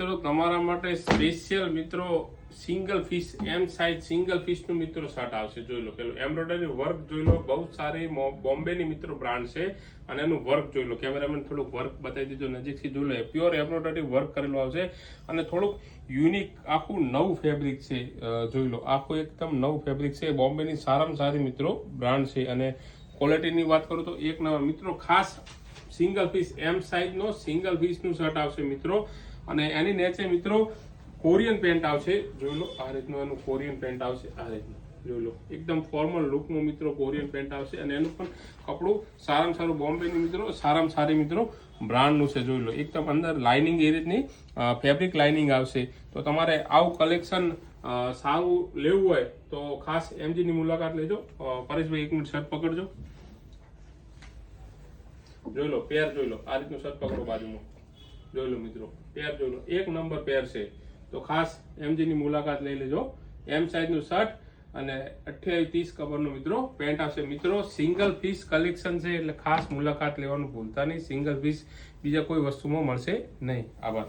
મિત્રો તમારા માટે સ્પેશિયલ મિત્રો સિંગલ ફિશ એમ સાઇઝ સિંગલ ફિશ નું મિત્રો શર્ટ આવશે. જોઈ લો પેલું એમ્બ્રોઇડરી વર્ક જોઈ લો, બહુ સારી બોમ્બે ની મિત્રો બ્રાન્ડ છે અને એનું વર્ક જોઈ લો. કેમેરામેન થોડુંક વર્ક બતાવી દીધો નજીકથી જોઈ લો. પ્યોર એમ્બ્રોઇડરી વર્ક કરેલું આવશે અને થોડુંક યુનિક આખું નવું ફેબ્રિક છે. જોઈ લો આખું એકદમ નવું ફેબ્રિક છે. બોમ્બે ની સારામાં સારી મિત્રો બ્રાન્ડ છે અને ક્વોલિટીની વાત કરું તો એક નંબર મિત્રો. ખાસ સિંગલ પીસ એમ સાઇઝ નો સિંગલ પીસ નું શર્ટ આવશે મિત્રો અને એની નીચે મિત્રો કોરિયન પેન્ટ આવશે. જોઈ લો આ રીતનું એનું કોરિયન પેન્ટ આવશે. આ રીતનું જોઈ લો એકદમ ફોર્મલ લુકનું મિત્રો કોરિયન પેન્ટ આવશે અને એનું પણ કપડું સારામાં સારું બોમ્બેની મિત્રો સારામાં સારી મિત્રો બ્રાન્ડનું છે. જોઈ લો એકદમ અંદર લાઇનિંગ એ રીતની ફેબ્રિક લાઇનિંગ આવશે. તો તમારે આવું કલેક્શન સારું લેવું હોય તો ખાસ એમજીની મુલાકાત લેજો. પરેશભાઈ એક મિનિટ શર્ટ પકડજો. જોઈ લો પેર જોઈ લો આ રીતનું શર્ટ પકડો બાજુમાં. જોઈ લો મિત્રો પેર જોઈ લો એક નંબર પેર છે. તો ખાસ એમજી ની મુલાકાત લઈ લેજો. એમ સાઇઝ નું શર્ટ અને 28-30 કવરનું મિત્રો પેન્ટ આવશે. મિત્રો સિંગલ પીસ કલેક્શન છે એટલે ખાસ મુલાકાત લેવાનું ભૂલતા નહીં. સિંગલ પીસ બીજા કોઈ વસ્તુમાં મળશે નહીં. આભાર.